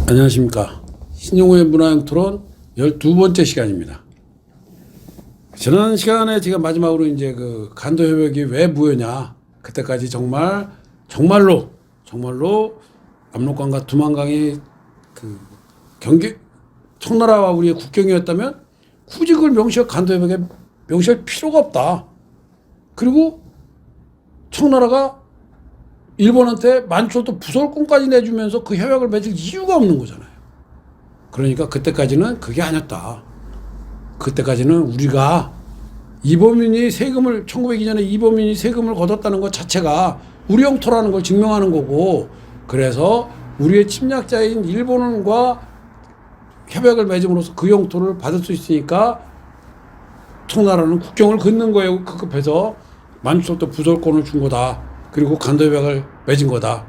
안녕하십니까. 신용호의 문화형 토론 12번째 시간입니다. 지난 시간에 제가 마지막으로 이제 그 간도 협약이 왜 무효냐. 그때까지 정말로 압록강과 두만강이 그 경기 청나라와 우리의 국경이었다면 굳이 그걸 간도 협약에 명시할 필요가 없다. 그리고 청나라가 일본한테 만초도 부설권까지 내주면서 그 협약을 맺을 이유가 없는 거잖아요. 그러니까 그때까지는 그게 아니었다. 그때까지는 우리가 이범윤이 세금을 1902년에 이범윤이 세금을 걷었다는 것 자체가 우리 영토라는 걸 증명하는 거고, 그래서 우리의 침략자인 일본과 협약을 맺음으로써 그 영토를 받을 수 있으니까 청나라는 국경을 긋는 거예요. 급급해서 만초도 부설권을 준 거다. 그리고 간도협약을 맺은 거다.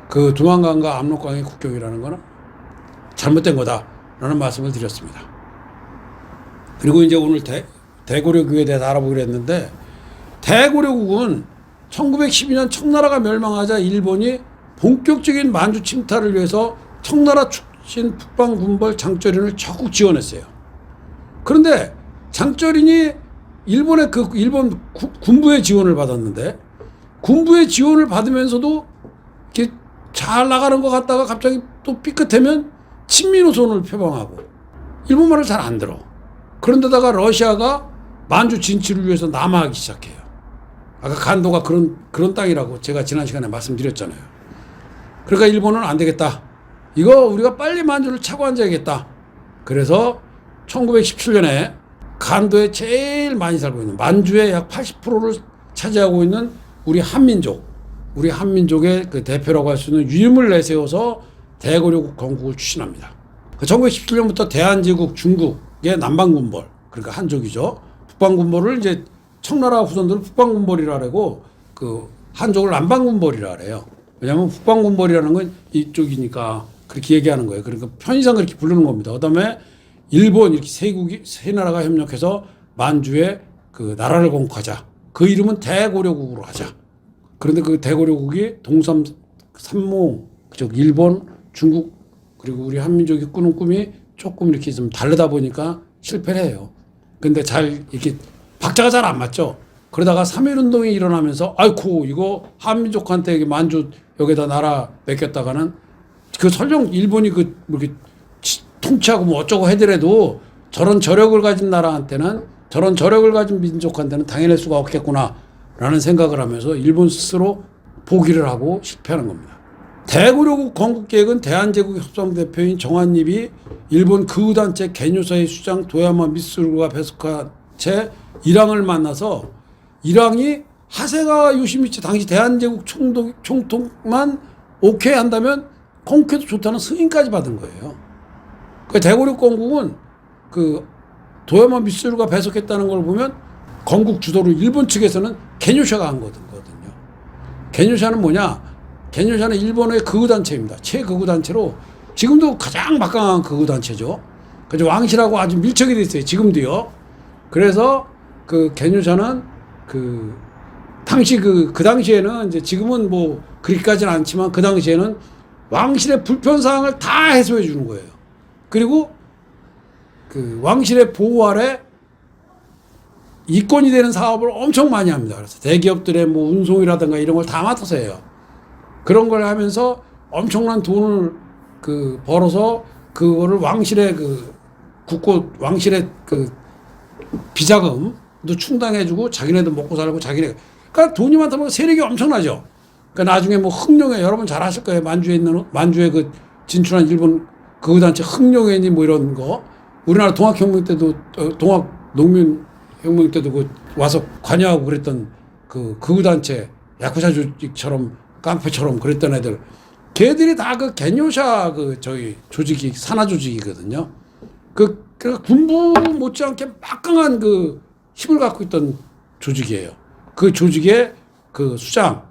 그 두만강과 압록강의 국경이라는 거는 잘못된 거다라는 말씀을 드렸습니다. 그리고 이제 오늘 대고려국에 대해서 알아보기로 했는데, 대고려국은 1912년 청나라가 멸망하자 일본이 본격적인 만주 침탈을 위해서 청나라 출신 북방군벌 장쩌린을 적극 지원했어요. 그런데 장쩌린이 일본 군부의 지원을 받았는데, 군부의 지원을 받으면서도 이렇게 잘 나가는 것 같다가 갑자기 또 삐끗하면 친미노선을 표방하고 일본말을 잘 안 들어. 그런데다가 러시아가 만주 진출을 위해서 남하하기 시작해요. 아까 간도가 그런 땅이라고 제가 지난 시간에 말씀드렸잖아요. 그러니까 일본은 안 되겠다. 이거 우리가 빨리 만주를 차고 앉아야겠다. 그래서 1917년에 간도에 제일 많이 살고 있는 만주의 약 80%를 차지하고 있는 우리 한민족의 그 대표라고 할 수 있는 유임을 내세워서 대고려국 건국을 추진합니다. 1917년부터 대한제국 중국의 남방군벌, 그러니까 한족이죠. 북방군벌을 이제 청나라 후손들은 북방군벌이라 그러고 그 한족을 남방군벌이라 그래요. 왜냐하면 북방군벌이라는 건 이쪽이니까 그렇게 얘기하는 거예요. 그러니까 편의상 그렇게 부르는 겁니다. 그다음에 일본 이렇게 세 나라가 협력해서 만주에 그 나라를 건국하자. 그 이름은 대고려국으로 하자. 그런데 그 대고려국이 삼몽, 즉 일본, 중국, 그리고 우리 한민족이 꾸는 꿈이 조금 이렇게 좀 다르다 보니까 실패를 해요. 근데 이렇게 박자가 잘 안 맞죠. 그러다가 3.1운동이 일어나면서 아이고 이거 한민족한테 만주 여기다 나라 맡겼다가는 그 설령 일본이 이렇게 통치하고 뭐 어쩌고 하더라도 저런 저력을 가진 나라한테는, 저런 저력을 가진 민족한테는 당해낼 수가 없겠구나라는 생각을 하면서 일본 스스로 포기를 하고 실패하는 겁니다. 대고려국 건국계획은 대한제국 협상대표인 정한립이 일본 극우단체 개뇨사의 수장 도야마 미쓰루가 배석한 채 일왕을 만나서, 일왕이 하세가 요시미치 당시 대한제국 총독만 오케이 한다면 건국해도 좋다는 승인까지 받은 거예요. 그 대고려 건국은 그 도야마 미쓰루가 배석했다는 걸 보면 건국 주도를 일본 측에서는 개뇨샤가 한 거거든요. 개뇨샤는 뭐냐? 개뇨샤는 일본의 극우단체입니다. 최극우단체로 지금도 가장 막강한 극우단체죠. 그래서 왕실하고 아주 밀착이 돼 있어요. 지금도요. 그래서 그 개뇨샤는 그 당시에는 이제 지금은 뭐 그렇게까지는 않지만 그 당시에는 왕실의 불편사항을 다 해소해 주는 거예요. 그리고 그 왕실의 보호 아래 이권이 되는 사업을 엄청 많이 합니다. 그래서 대기업들의 뭐 운송이라든가 이런 걸 다 맡아서 해요. 그런 걸 하면서 엄청난 돈을 그 벌어서 그거를 왕실의 왕실의 그 비자금도 충당해주고 자기네도 먹고 살고 그러니까 돈이 많다 보면 세력이 엄청나죠. 그러니까 나중에 뭐 흥룡회, 여러분 잘 아실 거예요. 만주에 그 진출한 일본 극우단체 흥룡회니 뭐 이런 거. 우리나라 동학혁명 때도 동학농민혁명 때도 그 와서 관여하고 그랬던 그 극우단체 야쿠자 조직처럼 깡패처럼 그랬던 애들, 걔들이 다 그 개뇨샤 조직이 산하 조직이거든요. 그 군부 못지않게 막강한 그 힘을 갖고 있던 조직이에요. 그 조직의 그 수장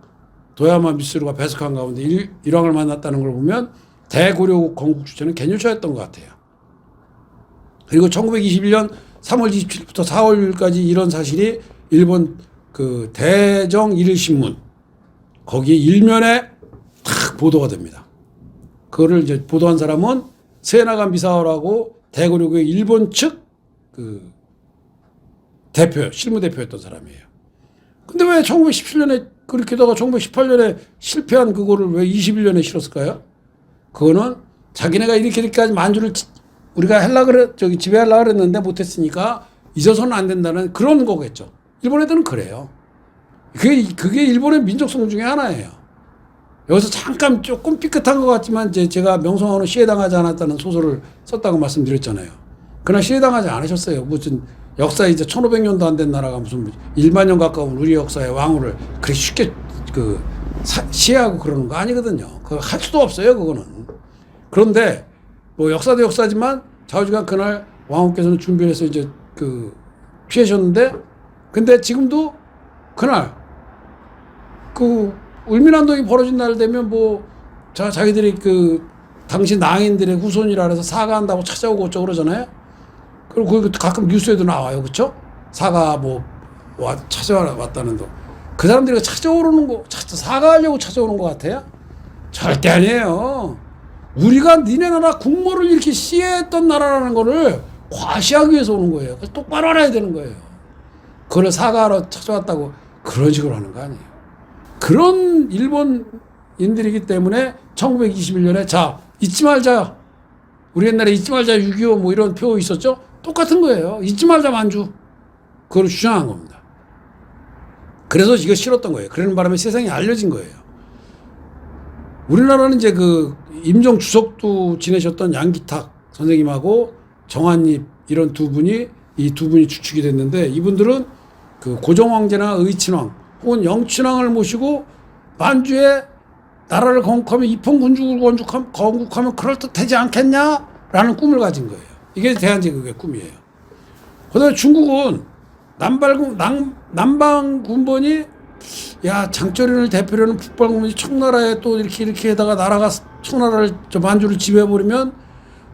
도야마 미쓰루가 배석한 가운데 일왕을 만났다는 걸 보면 대고려국 건국 주체는 개뇨샤였던 것 같아요. 그리고 1921년 3월 27일부터 4월 6일까지 이런 사실이 일본 그 대정 일일신문 거기 일면에 탁 보도가 됩니다. 그거를 이제 보도한 사람은 세나가 미사오라고 대고려국의 일본 측 그 대표, 실무대표였던 사람이에요. 근데 왜 1917년에 그렇게 다가 1918년에 실패한 그거를 왜 21년에 실었을까요? 그거는 자기네가 이렇게까지 만주를 우리가 지배하려고 그랬는데 못했으니까 잊어서는 안 된다는 그런 거겠죠. 일본 애들은 그래요. 그게 일본의 민족성 중에 하나예요. 여기서 잠깐 조금 삐끗한 것 같지만 제가 명성황후는 시해당하지 않았다는 소설을 썼다고 말씀드렸잖아요. 그러나 시해당하지 않으셨어요. 무슨 역사 이제 1500년도 안 된 나라가 무슨 1만 년 가까운 우리 역사의 왕후를 그렇게 쉽게 시해하고 그러는 거 아니거든요. 그거 할 수도 없어요, 그거는. 그런데 뭐 역사도 역사지만 좌우지간 그날 왕후께서는 준비를 해서 이제 피하셨는데, 근데 지금도 그날 울민환동이 벌어진 날 되면 뭐 자기들이 당시 낭인들의 후손이라 해서 사과한다고 찾아오고 어쩌고 그러잖아요. 그리고 거기 가끔 뉴스에도 나와요. 그쵸? 사과 찾아왔다는 거. 그 사람들이 사과하려고 찾아오는 것 같아요? 절대 아니에요. 우리가 니네 나라 국모를 이렇게 시해했던 나라라는 거를 과시하기 위해서 오는 거예요. 그래서 똑바로 알아야 되는 거예요. 그걸 사과하러 찾아왔다고 그런 식으로 하는 거 아니에요. 그런 일본인들이기 때문에 1921년에 잊지 말자. 우리 옛날에 잊지 말자 6.25 뭐 이런 표 있었죠? 똑같은 거예요. 잊지 말자 만주. 그걸 주장한 겁니다. 그래서 이거 싫었던 거예요. 그러는 바람에 세상에 알려진 거예요. 우리나라는 이제 임종 주석도 지내셨던 양기탁 선생님하고 정한입 이런 이 두 분이 주축이 됐는데, 이분들은 고종황제나 의친왕 혹은 영친왕을 모시고 만주에 나라를 건국하면 입헌군주국을 건국하면 그럴듯하지 않겠냐라는 꿈을 가진 거예요. 이게 대한제국의 꿈이에요. 그다음에 중국은 남방군번이 장조린을 대표로 하는 북방군이 청나라에 또 이렇게 해다가 나라가 청나라를 만주를 지배해버리면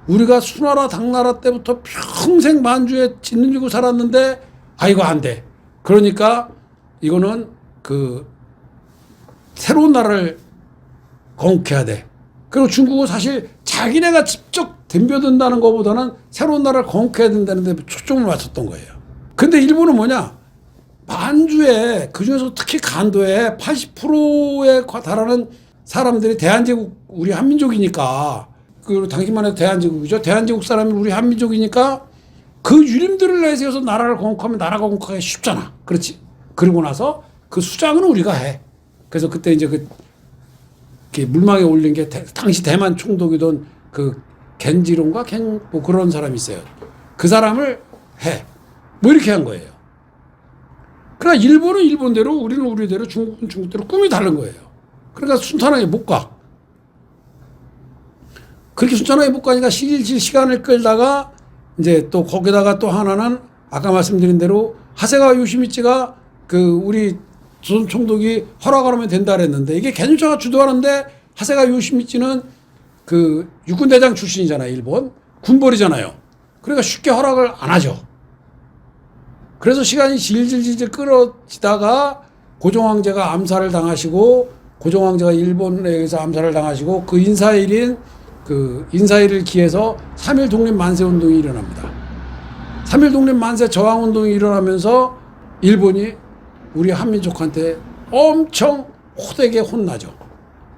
우리가 수나라 당나라 때부터 평생 만주에 짓눌리고 살았는데 이거 안 돼. 그러니까 이거는 새로운 나라를 건국해야 돼. 그리고 중국은 사실 자기네가 직접 덤벼든다는 것보다는 새로운 나라를 건국해야 된다는 데 초점을 맞췄던 거예요. 근데 일본은 뭐냐? 만주에, 그중에서 특히 간도에 80%에 달하는 사람들이 대한제국, 우리 한민족이니까, 당시만 해도 대한제국이죠. 대한제국 사람이 우리 한민족이니까 그 유림들을 내세워서 나라를 건국하면 나라 건국하기 쉽잖아. 그렇지? 그러고 나서 그 수장은 우리가 해. 그래서 그때 이제 물망에 올린 게 당시 대만 총독이던 겐지론가 뭐 그런 사람이 있어요. 그 사람을 해. 뭐 이렇게 한 거예요. 그러나 일본은 일본대로, 우리는 우리대로, 중국은 중국대로 꿈이 다른 거예요. 그러니까 순탄하게 못 가. 그렇게 순탄하게 못 가니까 시간을 끌다가 이제 또 거기다가 또 하나는 아까 말씀드린 대로 하세가와 요시미치가 우리 조선 총독이 허락하면 된다 그랬는데, 이게 개념차가 주도하는데 하세가 요시미치는 육군대장 출신이잖아요. 일본 군벌이잖아요. 그러니까 쉽게 허락을 안 하죠. 그래서 시간이 질질질 끌어지다가 고종황제가 암살을 당하시고, 고종황제가 일본에 의해서 암살을 당하시고, 인사일을 기해서 3.1 독립 만세 운동이 일어납니다. 3.1 독립 만세 저항 운동이 일어나면서 일본이 우리 한민족한테 엄청 호되게 혼나죠.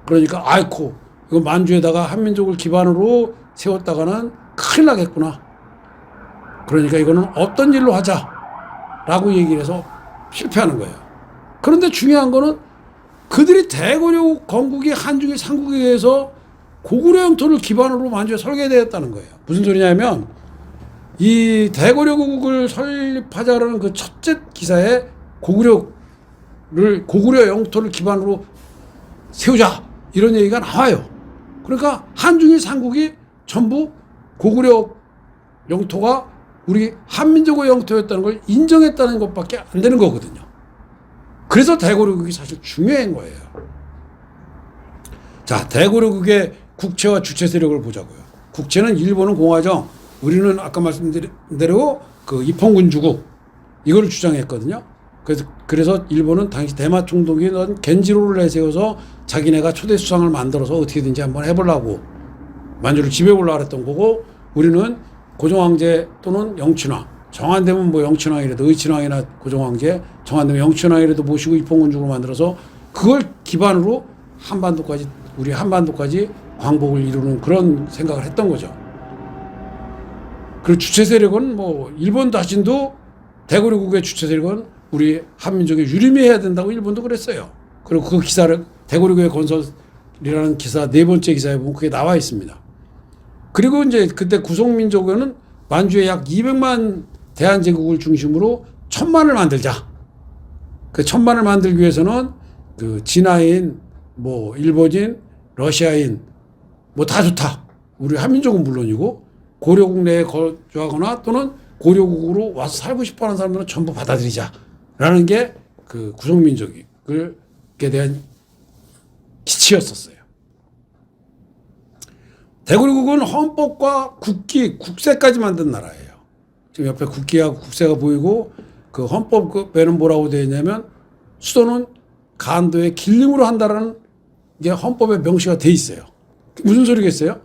그러니까 이거 만주에다가 한민족을 기반으로 세웠다가는 큰일 나겠구나. 그러니까 이거는 없던 일로 하자라고 얘기를 해서 실패하는 거예요. 그런데 중요한 거는 그들이 대고려 건국이 한중일 삼국에 의해서 고구려 영토를 기반으로 만주에 설계되었다는 거예요. 무슨 소리냐면 이 대고려국을 설립하자라는 그 첫째 기사에 고구려 영토를 기반으로 세우자 이런 얘기가 나와요. 그러니까 한중일 삼국이 전부 고구려 영토가 우리 한민족의 영토였다는 걸 인정했다는 것밖에 안 되는 거거든요. 그래서 대고려국이 사실 중요한 거예요. 자, 대고려국의 국채와 주체 세력을 보자고요. 국채는 일본은 공화정, 우리는 아까 말씀드린 대로 입헌군주국 이걸 주장했거든요. 그래서 일본은 당시 대마 총독이던 겐지로를 내세워서 자기네가 초대 수상을 만들어서 어떻게든지 한번 해보려고 만주를 지배해 올라 그랬던 거고, 우리는 고종황제 또는 영친왕, 정한되면 뭐 영친왕이라도 의친왕이나 고종황제, 정한되면 영친왕이라도 모시고 입헌군주로 만들어서 그걸 기반으로 한반도까지, 우리 한반도까지 광복을 이루는 그런 생각을 했던 거죠. 그리고 주체 세력은 뭐 일본 자신도 대고려국의 주체 세력은 우리 한민족의 유림해야 된다고 일본도 그랬어요. 그리고 그 기사를 대고려국의 건설이라는 기사 네 번째 기사에 보면 그게 나와 있습니다. 그리고 이제 그때 구속민족에는 만주에 약 200만 대한제국을 중심으로 1000만을 만들자. 그 1000만을 만들기 위해서는 그 진화인, 뭐 일본인, 러시아인 뭐 다 좋다. 우리 한민족은 물론이고 고려국 내에 거주하거나 또는 고려국으로 와서 살고 싶어하는 사람들은 전부 받아들이자라는 게 그 구속민족에 대한 기치였었어요. 대고려국은 헌법과 국기, 국세까지 만든 나라예요. 지금 옆에 국기하고 국세가 보이고 그 헌법에는 뭐라고 되어 있냐면 수도는 간도에 길림으로 한다라는 게 헌법에 명시가 돼 있어요. 무슨 소리겠어요?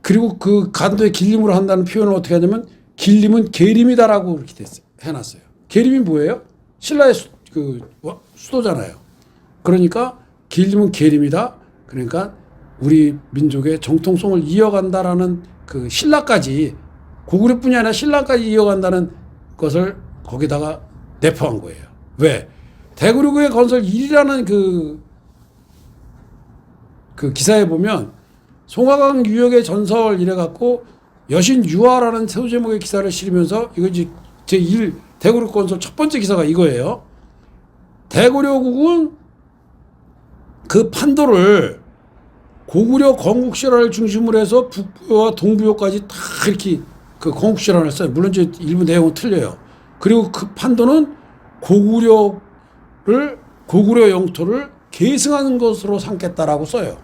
그리고 그 간도에 길림으로 한다는 표현을 어떻게 하냐면 길림은 계림이다라고 이렇게 해놨어요. 계림이 뭐예요? 신라의 수도잖아요. 그러니까 길림은 계림이다. 그러니까 우리 민족의 정통성을 이어간다라는 그 신라까지, 고구려뿐이 아니라 신라까지 이어간다는 것을 거기다가 내포한 거예요. 왜? 대고려국의 건설 1이라는 그 기사에 보면 송화강 유역의 전설 이래갖고 여신 유화라는 소제목의 기사를 실으면서 이거 이제 제1 대고려 건설 첫 번째 기사가 이거예요. 대고려국은 그 판도를 고구려 건국신화를 중심으로 해서 북부와 동부요까지 다 이렇게 그 건국신화를 써요. 물론 이제 일부 내용은 틀려요. 그리고 그 판도는 고구려 영토를 계승하는 것으로 삼겠다라고 써요.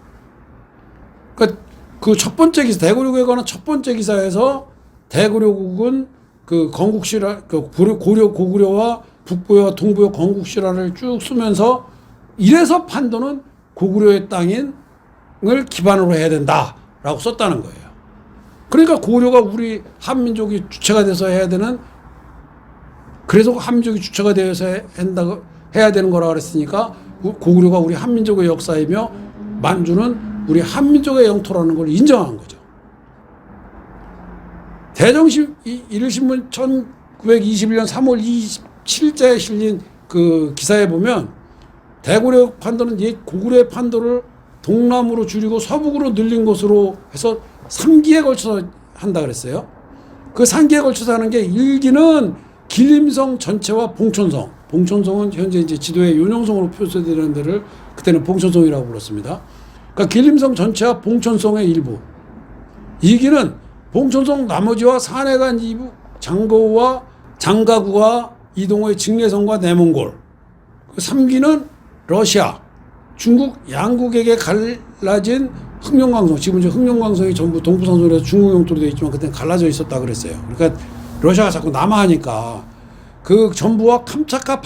그러니까 그 첫 번째 기사, 대고려국에 관한 첫 번째 기사에서 대고려국은 그 건국신화, 그 고구려와 북부와 동부의 건국신화를 쭉 쓰면서 이래서 판도는 고구려의 땅을 기반으로 해야 된다라고 썼다는 거예요. 그러니까 고구려가 우리 한민족이 주체가 돼서 해야 되는, 그래서 한민족이 주체가 되어서 해야 되는 거라 그랬으니까 고구려가 우리 한민족의 역사이며 만주는 우리 한민족의 영토라는 걸 인정한 거죠. 대정일일신문 1921년 3월 27일자에 실린 그 기사에 보면 대고려 판도는 옛 고구려의 판도를 동남으로 줄이고 서북으로 늘린 것으로 해서 3기에 걸쳐서 한다 그랬어요. 그 3기에 걸쳐서 하는 게 1기는 길림성 전체와 봉천성. 봉천성은 현재 이제 지도에 요령성으로 표시되는 데를 그때는 봉천성이라고 불렀습니다. 그러니까 길림성 전체와 봉천성의 일부. 2기는 봉천성 나머지와 산해간 이부 장거우와 장가구와 이동호의 직내성과 내몽골. 3기는 러시아, 중국 양국에게 갈라진 흑룡강성. 지금 이제 흑룡강성이 전부 동부산소에서 중국 영토로 되어 있지만 그때는 갈라져 있었다 그랬어요. 그러니까 러시아가 자꾸 남하하니까 그 전부와 캄차카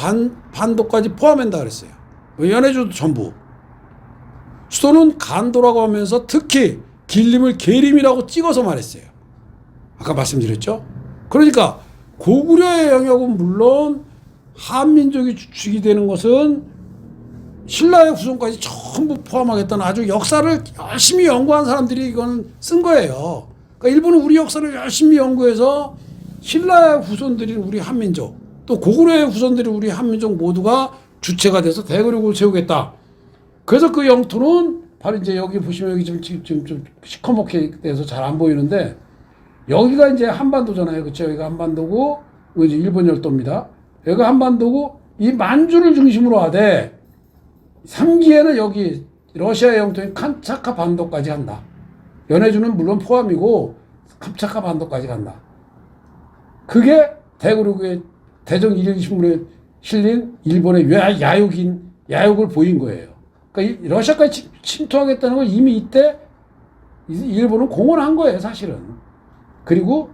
반도까지 포함한다 그랬어요. 연해주도 전부. 수도는 간도라고 하면서 특히 길림을 계림이라고 찍어서 말했어요. 아까 말씀드렸죠? 그러니까 고구려의 영역은 물론 한민족이 주축이 되는 것은 신라의 후손까지 전부 포함하겠다는 아주 역사를 열심히 연구한 사람들이 이건 쓴 거예요. 그러니까 일본은 우리 역사를 열심히 연구해서 신라의 후손들인 우리 한민족, 또 고구려의 후손들인 우리 한민족 모두가 주체가 돼서 대고국을 세우겠다. 그래서 그 영토는 바로 이제 여기 보시면 여기 지금 좀 시커멓게 돼서 잘 안 보이는데 여기가 이제 한반도잖아요. 그렇죠? 여기가 한반도고 이제 일본 열도입니다. 여기가 한반도고 이 만주를 중심으로 하되 3기에는 여기 러시아의 영토인 캄차카 반도까지 간다. 연해주는 물론 포함이고 캄차카 반도까지 간다. 그게 대고국의 대정 일일신문에 실린 일본의 야욕을 보인 거예요. 그러니까 러시아까지 침투하겠다는 걸 이미 이때 일본은 공언한 거예요, 사실은. 그리고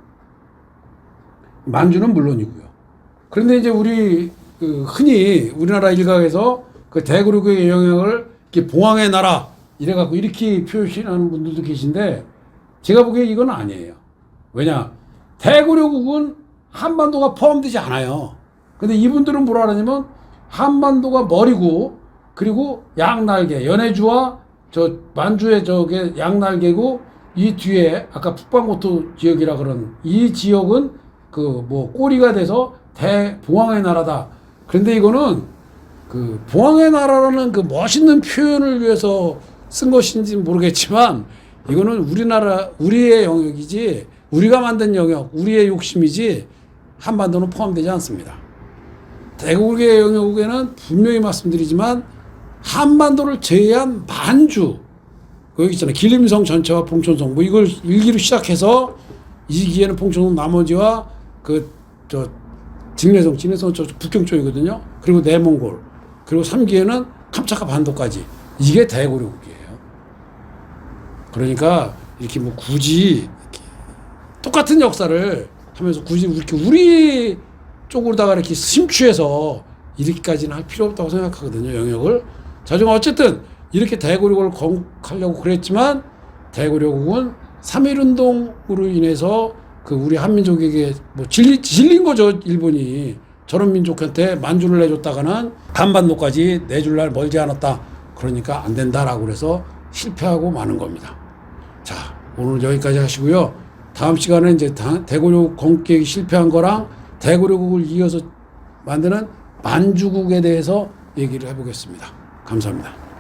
만주는 물론이고요. 그런데 이제 우리 흔히 우리나라 일각에서 그 대고국의 영향을 이렇게 봉황의 나라 이래갖고 이렇게 표시하는 분들도 계신데 제가 보기에 이건 아니에요. 왜냐? 대구려국은 한반도가 포함되지 않아요. 근데 이분들은 뭐라 하냐면 한반도가 머리고 그리고 양날개, 연해주와 저 만주의 저게 양날개고 이 뒤에 아까 북방고토 지역이라 그런 이 지역은 그 뭐 꼬리가 돼서 대봉황의 나라다. 그런데 이거는 그 봉황의 나라라는 그 멋있는 표현을 위해서 쓴 것인지 모르겠지만 이거는 우리의 영역이지 우리가 만든 영역, 우리의 욕심이지 한반도는 포함되지 않습니다. 대국의 영역에는 분명히 말씀드리지만 한반도를 제외한 만주 여기 있잖아요. 길림성 전체와 봉천성 뭐 이걸 1기로 시작해서 2기에는 봉천성 나머지와 저 진해성 저 북경 쪽이거든요. 그리고 내몽골 그리고 3기에는 캄차카 반도까지 이게 대고려국이에요. 그러니까 이렇게 뭐 굳이 이렇게 똑같은 역사를 하면서 굳이 이렇게 우리 쪽으로다가 이렇게 심취해서 이렇게까지는 할 필요 없다고 생각하거든요. 영역을. 자, 좀 어쨌든 이렇게 대고려국을 건국하려고 그랬지만 대고려국은 3.1운동으로 인해서 그 우리 한민족에게 뭐 질린 거죠. 일본이 저런 민족한테 만주를 내줬다가는 한반도까지 내줄 날 멀지 않았다. 그러니까 안 된다라고 그래서 실패하고 마는 겁니다. 자, 오늘 여기까지 하시고요. 다음 시간에 이제 대고려국 건국이 실패한 거랑 대고려국을 이어서 만드는 만주국에 대해서 얘기를 해보겠습니다. 감사합니다.